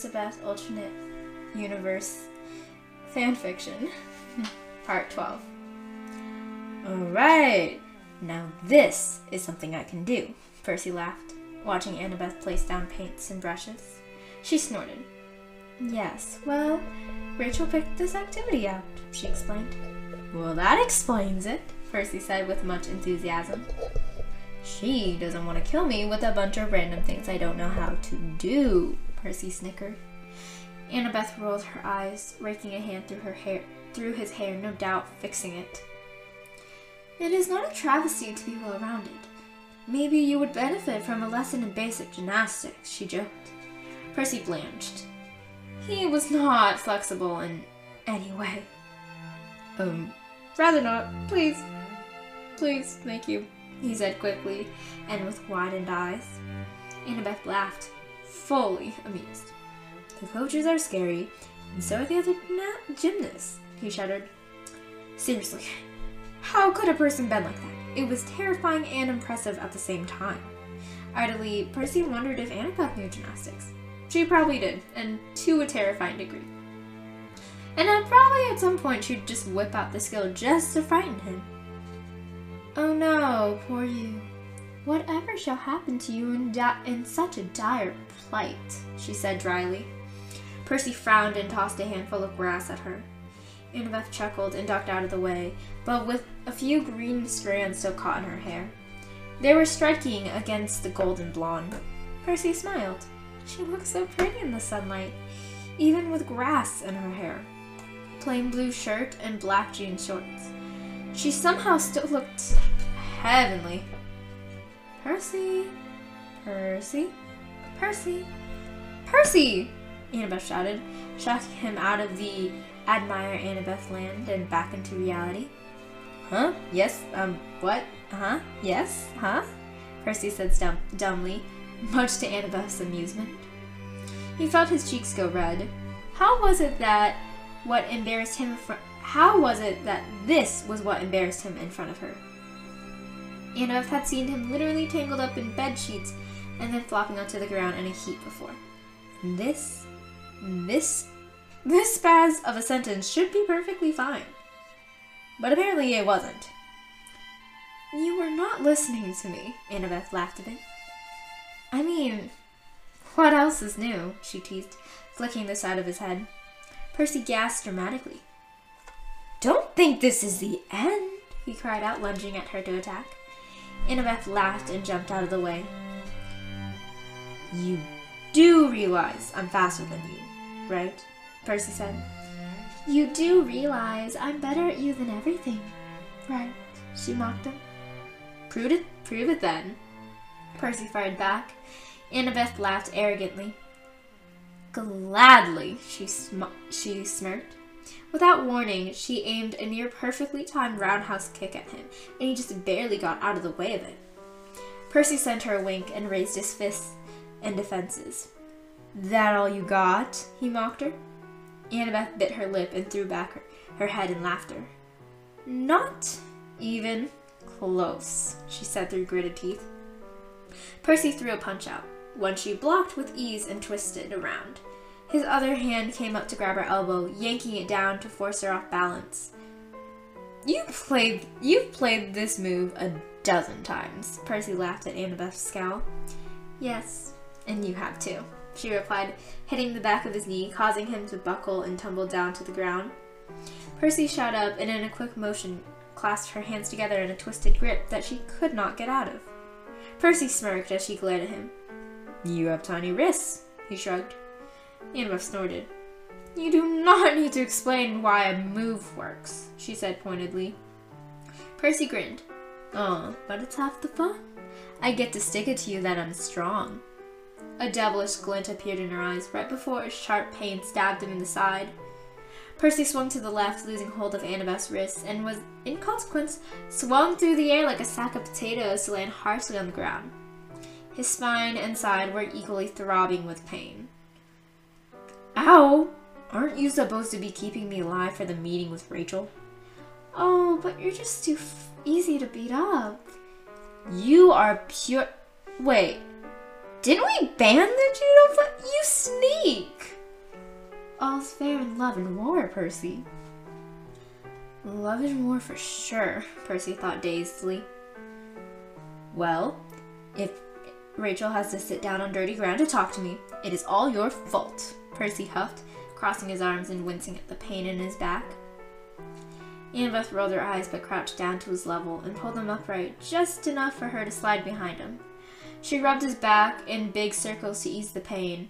Percabeth Alternate Universe Fanfiction, Part 12. Alright, now this is something I can do, Percy laughed, watching Annabeth place down paints and brushes. She snorted. Yes, well, Rachel picked this activity out, she explained. Well, that explains it, Percy said with much enthusiasm. She doesn't want to kill me with a bunch of random things I don't know how to do, Percy snickered. Annabeth rolled her eyes, raking a hand through his hair, no doubt fixing it. It is not a travesty to be well-rounded. Maybe you would benefit from a lesson in basic gymnastics, she joked. Percy blanched. He was not flexible in any way. Rather not. Please. Please, thank you, he said quickly, and with widened eyes. Annabeth laughed, fully amused. The coaches are scary, and so are the other gymnasts, he shuddered. Seriously, how could a person bend like that? It was terrifying and impressive at the same time. Idly, Percy wondered if Annabeth knew gymnastics. She probably did, and to a terrifying degree. And then probably at some point she'd just whip out the skill just to frighten him. Oh no, poor you. Whatever shall happen to you in such a dire plight, she said dryly. Percy frowned and tossed a handful of grass at her. Annabeth chuckled and ducked out of the way, but with a few green strands still caught in her hair. They were striking against the golden blonde. Percy smiled. She looked so pretty in the sunlight, even with grass in her hair. Plain blue shirt and black jean shorts. She somehow still looked heavenly. Percy! Percy! Percy! Percy! Annabeth shouted, shocking him out of the admire Annabeth land and back into reality. Huh? Yes? What? Yes? Huh? Percy said dumbly, much to Annabeth's amusement. He felt his cheeks go red. How was it that this was what embarrassed him in front of her? Annabeth had seen him literally tangled up in bed sheets and then flopping onto the ground in a heap before. And this spaz of a sentence should be perfectly fine. But apparently it wasn't. You were not listening to me, Annabeth laughed a bit. I mean, what else is new? She teased, flicking the side of his head. Percy gasped dramatically. Don't think this is the end, he cried out, lunging at her to attack. Annabeth laughed and jumped out of the way. You do realize I'm faster than you, right? Percy said. You do realize I'm better at you than everything, right? She mocked him. Prove it then, Percy fired back. Annabeth laughed arrogantly. Gladly, she smirked. Without warning, she aimed a near-perfectly timed roundhouse kick at him, and he just barely got out of the way of it. Percy sent her a wink and raised his fists in defenses. That all you got? He mocked her. Annabeth bit her lip and threw back her head in laughter. Not even close, she said through gritted teeth. Percy threw a punch out, one she blocked with ease and twisted around. His other hand came up to grab her elbow, yanking it down to force her off balance. You've played this move a dozen times, Percy laughed at Annabeth's scowl. Yes, and you have too, she replied, hitting the back of his knee, causing him to buckle and tumble down to the ground. Percy shot up and in a quick motion clasped her hands together in a twisted grip that she could not get out of. Percy smirked as she glared at him. You have tiny wrists, he shrugged. Annabeth snorted. You do not need to explain why a move works, she said pointedly. Percy grinned. Oh, but it's half the fun. I get to stick it to you that I'm strong. A devilish glint appeared in her eyes right before a sharp pain stabbed him in the side. Percy swung to the left, losing hold of Annabeth's wrists, and was, in consequence, swung through the air like a sack of potatoes to land harshly on the ground. His spine and side were equally throbbing with pain. Ow! Aren't you supposed to be keeping me alive for the meeting with Rachel? Oh, but you're just too easy to beat up. You are pure... Wait. Didn't we ban the judo fight? You sneak! All's fair in love and war, Percy. Love and war for sure, Percy thought dazedly. Well, if Rachel has to sit down on dirty ground to talk to me, it is all your fault, Percy huffed, crossing his arms and wincing at the pain in his back. Annabeth rolled her eyes but crouched down to his level and pulled him upright just enough for her to slide behind him. She rubbed his back in big circles to ease the pain.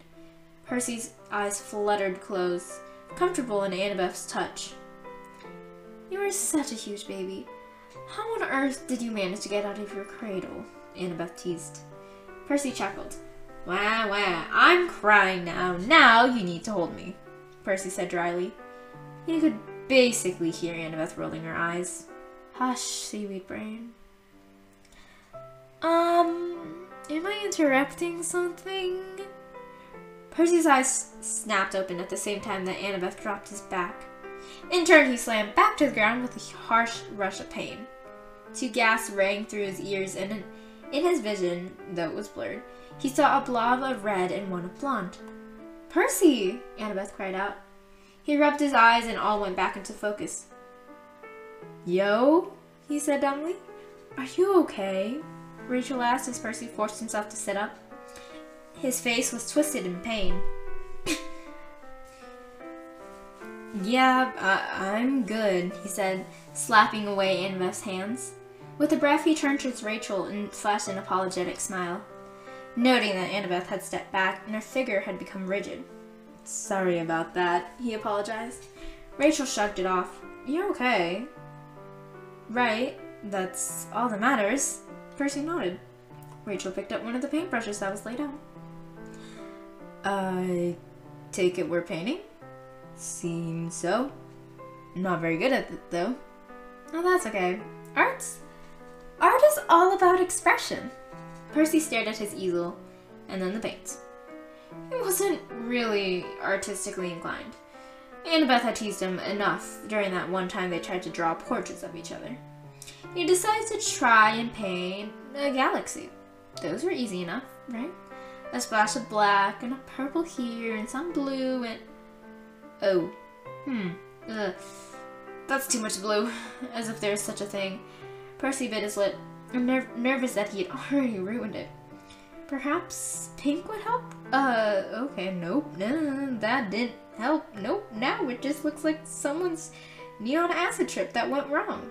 Percy's eyes fluttered closed, comfortable in Annabeth's touch. You are such a huge baby. How on earth did you manage to get out of your cradle? Annabeth teased. Percy chuckled. Wah, wah, I'm crying now. Now you need to hold me, Percy said dryly. He could basically hear Annabeth rolling her eyes. Hush, seaweed brain. Am I interrupting something? Percy's eyes snapped open at the same time that Annabeth dropped his back. In turn, he slammed back to the ground with a harsh rush of pain. Two gasps rang through his ears, and in his vision, though it was blurred, he saw a blob of red and one of blonde. Percy! Annabeth cried out. He rubbed his eyes and all went back into focus. Yo? He said dumbly. Are you okay? Rachel asked as Percy forced himself to sit up. His face was twisted in pain. Yeah, I'm good, he said, slapping away Annabeth's hands. With a breath, he turned towards Rachel and flashed an apologetic smile, noting that Annabeth had stepped back and her figure had become rigid. Sorry about that, he apologized. Rachel shrugged it off. You're okay. Right, that's all that matters. Percy nodded. Rachel picked up one of the paintbrushes that was laid out. I take it we're painting? Seems so. Not very good at it, though. Oh, that's okay. Art is all about expression. Percy stared at his easel, and then the paints. He wasn't really artistically inclined. Annabeth had teased him enough during that one time they tried to draw portraits of each other. He decided to try and paint a galaxy. Those were easy enough, right? A splash of black, and a purple here, and some blue, and... Oh. That's too much blue. As if there's such a thing. Percy bit his lip, nervous that he had already ruined it. Perhaps pink would help? Okay, nope, no, that didn't help. Nope, now it just looks like someone's neon acid trip that went wrong.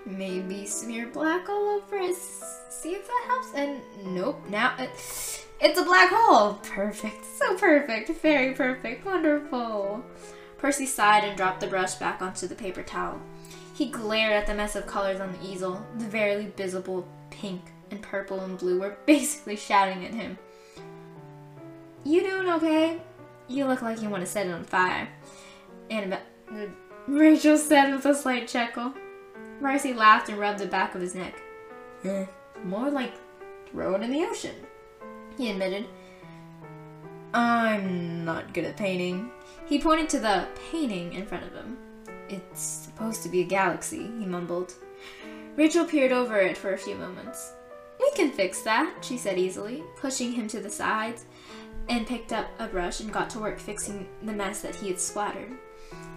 Maybe smear black all over it, see if that helps, and nope, now it's a black hole! Perfect, so perfect, very perfect, wonderful. Percy sighed and dropped the brush back onto the paper towel. He glared at the mess of colors on the easel. The barely visible pink and purple and blue were basically shouting at him. You doing okay? You look like you want to set it on fire. Rachel said with a slight chuckle. Percy laughed and rubbed the back of his neck. More like throw it in the ocean, he admitted. I'm not good at painting. He pointed to the painting in front of him. It's supposed to be a galaxy, he mumbled. Rachel peered over it for a few moments. We can fix that, she said easily, pushing him to the sides, and picked up a brush and got to work fixing the mess that he had splattered.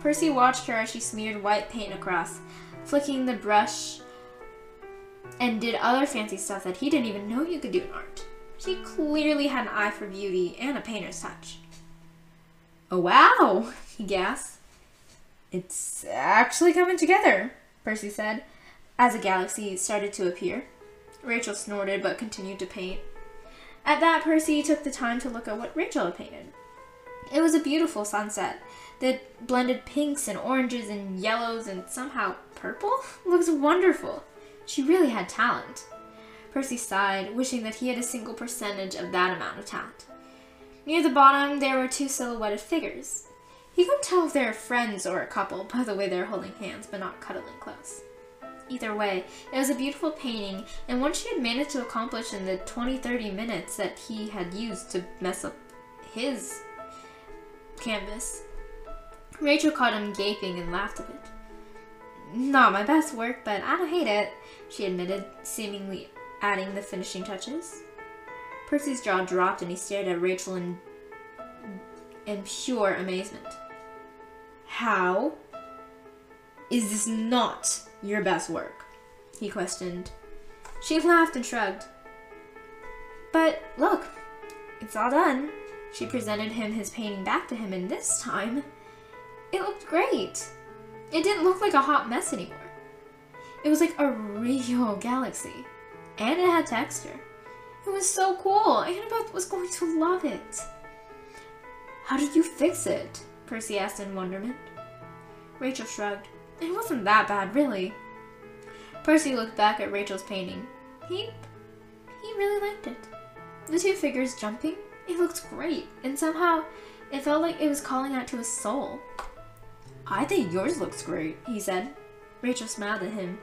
Percy watched her as she smeared white paint across, flicking the brush, and did other fancy stuff that he didn't even know you could do in art. She clearly had an eye for beauty and a painter's touch. Oh wow, he gasped. It's actually coming together, Percy said, as a galaxy started to appear. Rachel snorted but continued to paint. At that, Percy took the time to look at what Rachel had painted. It was a beautiful sunset that blended pinks and oranges and yellows and somehow purple. Looks wonderful. She really had talent. Percy sighed, wishing that he had a single percentage of that amount of talent. Near the bottom, there were two silhouetted figures. He couldn't tell if they were friends or a couple by the way they were holding hands but not cuddling close. Either way, it was a beautiful painting, and one she had managed to accomplish in the 20-30 minutes that he had used to mess up his canvas. Rachel caught him gaping and laughed a bit. Not my best work, but I don't hate it, she admitted, seemingly adding the finishing touches. Percy's jaw dropped and he stared at Rachel in pure amazement. How is this not your best work? He questioned. She laughed and shrugged. But look, it's all done. She presented him his painting back to him, and this time, it looked great. It didn't look like a hot mess anymore. It was like a real galaxy, and it had texture. It was so cool. Annabeth was going to love it. How did you fix it? Percy asked in wonderment. Rachel shrugged. It wasn't that bad, really. Percy looked back at Rachel's painting. He really liked it. The two figures jumping, it looked great, and somehow it felt like it was calling out to his soul. I think yours looks great, he said. Rachel smiled at him.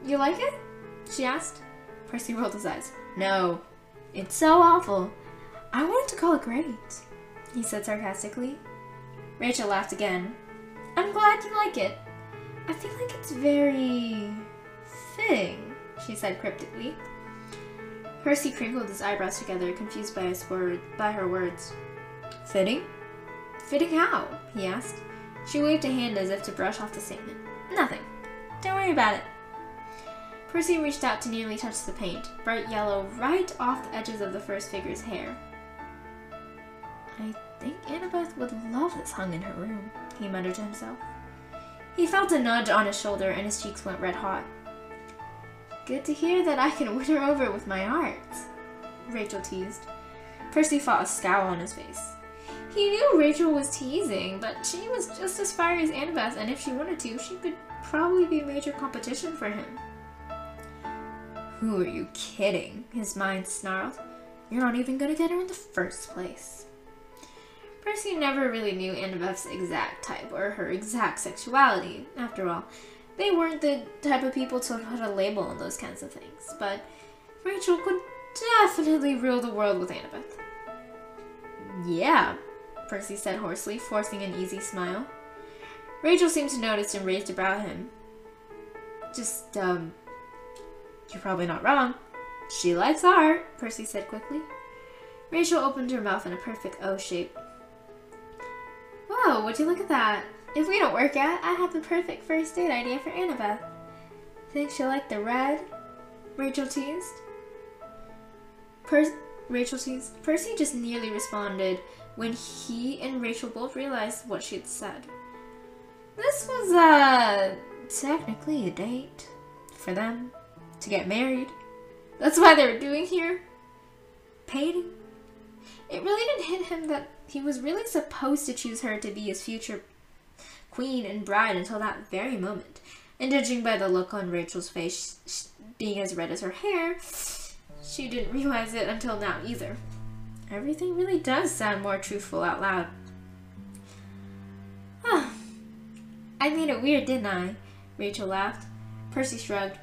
You like it? She asked. Percy rolled his eyes. No, it's so awful. I wanted to call it great, he said sarcastically. Rachel laughed again. I'm glad you like it. I feel like it's very fitting, she said cryptically. Percy crinkled his eyebrows together, confused by her words. Fitting? Fitting how? He asked. She waved a hand as if to brush off the statement. Nothing. Don't worry about it. Percy reached out to nearly touch the paint, bright yellow, right off the edges of the first figure's hair. I think Annabeth would love this hung in her room, he muttered to himself. He felt a nudge on his shoulder and his cheeks went red hot. Good to hear that I can win her over with my art, Rachel teased. Percy fought a scowl on his face. He knew Rachel was teasing, but she was just as fiery as Annabeth, and if she wanted to, she could probably be major competition for him. Who are you kidding? His mind snarled. You're not even gonna get her in the first place. Percy never really knew Annabeth's exact type or her exact sexuality. After all, they weren't the type of people to put a label on those kinds of things, but Rachel could definitely rule the world with Annabeth. Yeah, Percy said hoarsely, forcing an easy smile. Rachel seemed to notice and raised a brow at him. You're probably not wrong. She likes art, Percy said quickly. Rachel opened her mouth in a perfect O shape. Whoa, would you look at that? If we don't work out, I have the perfect first date idea for Annabeth. Think she'll like the red? Rachel teased. Percy just nearly responded when he and Rachel both realized what she had said. This was, technically a date for them to get married. That's why they were doing here. Painting. It really didn't hit him that he was really supposed to choose her to be his future queen and bride until that very moment. And judging by the look on Rachel's face being as red as her hair, she didn't realize it until now either. Everything really does sound more truthful out loud. I made it weird, didn't I? Rachel laughed. Percy shrugged.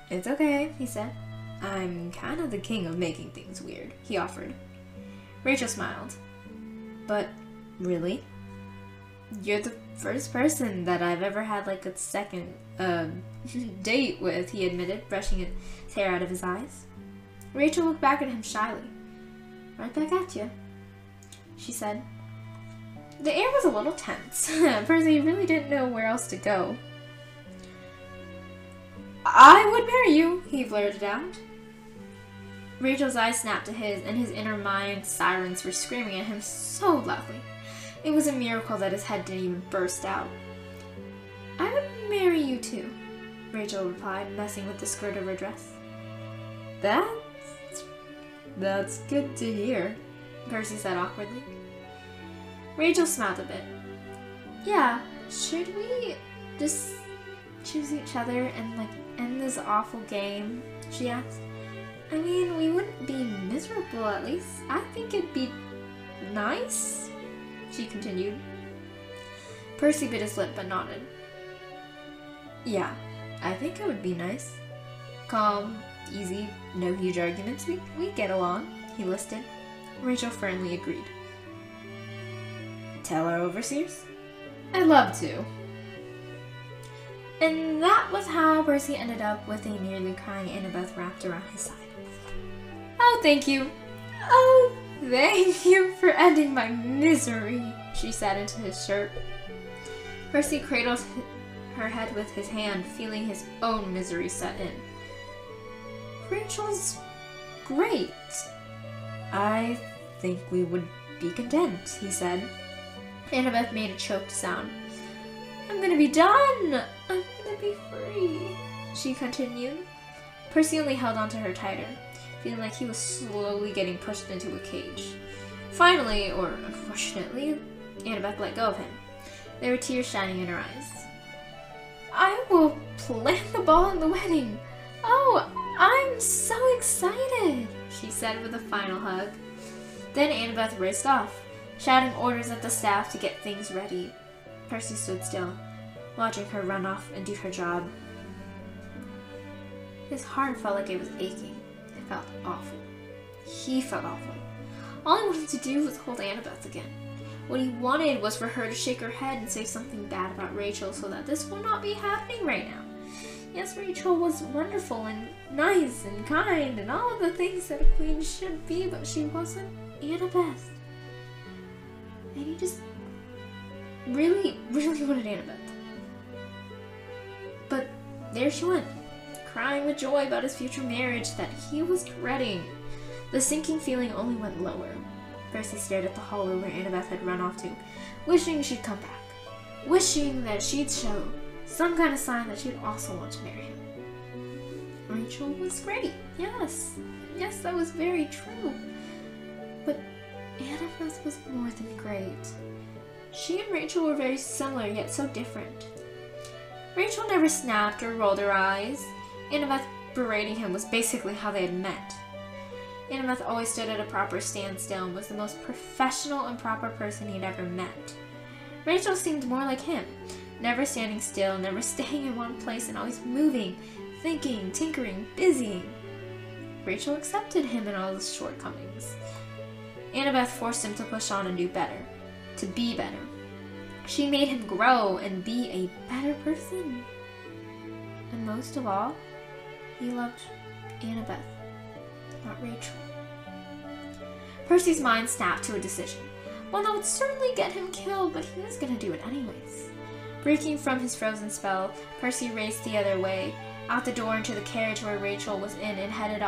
It's okay, he said. I'm kind of the king of making things weird, he offered. Rachel smiled. But, really? You're the first person that I've ever had like a second date with, he admitted, brushing his hair out of his eyes. Rachel looked back at him shyly. Right back at you, she said. The air was a little tense. Percy really didn't know where else to go. I would marry you, he blurted out. Rachel's eyes snapped to his, and his inner mind sirens were screaming at him so loudly. It was a miracle that his head didn't even burst out. I would marry you too, Rachel replied, messing with the skirt of her dress. That's good to hear, Percy said awkwardly. Rachel smiled a bit. Yeah, should we just choose each other and like end this awful game? She asked. I mean, we wouldn't be miserable at least. I think it'd be nice, she continued. Percy bit his lip but nodded. Yeah, I think it would be nice. Calm, easy, no huge arguments. We get along, he listed. Rachel firmly agreed. Tell our overseers? I'd love to. And that was how Percy ended up with a nearly crying Annabeth wrapped around his side. Oh, thank you. Oh, thank you for ending my misery, she said into his shirt. Percy cradled her head with his hand, feeling his own misery set in. Rachel's great. I think we would be content, he said. Annabeth made a choked sound. I'm gonna be done. I'm gonna be free, she continued. Percy only held on to her tighter, feeling like he was slowly getting pushed into a cage. Finally, or unfortunately, Annabeth let go of him. There were tears shining in her eyes. I will plant the ball in the wedding. Oh, I'm so excited, she said with a final hug. Then Annabeth raced off, shouting orders at the staff to get things ready. Percy stood still, watching her run off and do her job. His heart felt like it was aching. It felt awful. He felt awful. All he wanted to do was hold Annabeth again. What he wanted was for her to shake her head and say something bad about Rachel so that this would not be happening right now. Yes, Rachel was wonderful and nice and kind and all of the things that a queen should be, but she wasn't Annabeth. And he just really, really wanted Annabeth. But there she went, crying with joy about his future marriage that he was dreading. The sinking feeling only went lower. Percy stared at the hallway where Annabeth had run off to, wishing she'd come back, wishing that she'd show some kind of sign that she'd also want to marry him. Rachel was great, yes, that was very true. But Annabeth was more than great. She and Rachel were very similar, yet so different. Rachel never snapped or rolled her eyes. Annabeth berating him was basically how they had met. Annabeth always stood at a proper standstill and was the most professional and proper person he'd ever met. Rachel seemed more like him, never standing still, never staying in one place and always moving, thinking, tinkering, busy. Rachel accepted him and all his shortcomings. Annabeth forced him to push on and do better, to be better. She made him grow and be a better person. And most of all, he loved Annabeth, not Rachel. Percy's mind snapped to a decision. Well, that would certainly get him killed, but he was going to do it anyways. Breaking from his frozen spell, Percy raced the other way, out the door into the carriage where Rachel was in and headed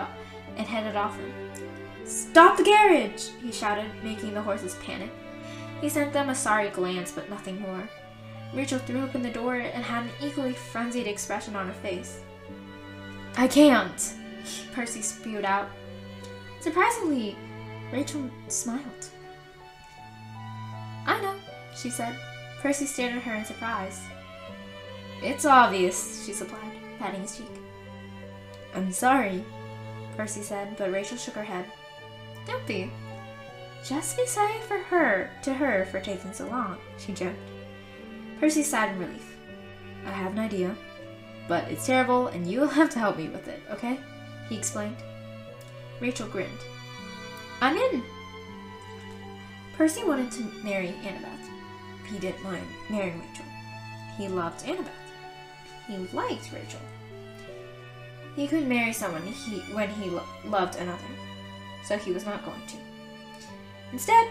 off him. Stop the carriage! He shouted, making the horses panic. He sent them a sorry glance, but nothing more. Rachel threw open the door and had an equally frenzied expression on her face. I can't, Percy spewed out. Surprisingly, Rachel smiled. I know, she said. Percy stared at her in surprise. It's obvious, she supplied, patting his cheek. I'm sorry, Percy said, but Rachel shook her head. Don't be. Just be sorry to her for taking so long, she joked. Percy sighed in relief. I have an idea, but it's terrible and you will have to help me with it, okay? He explained. Rachel grinned. I'm in. Percy wanted to marry Annabeth. He didn't mind marrying Rachel. He loved Annabeth. He liked Rachel. He couldn't marry someone when he loved another, so he was not going to. Instead,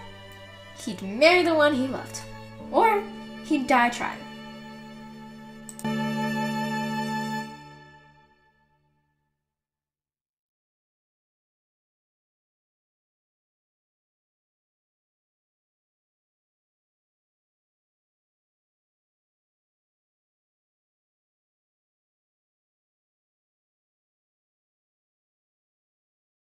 he'd marry the one he loved, or he'd die trying.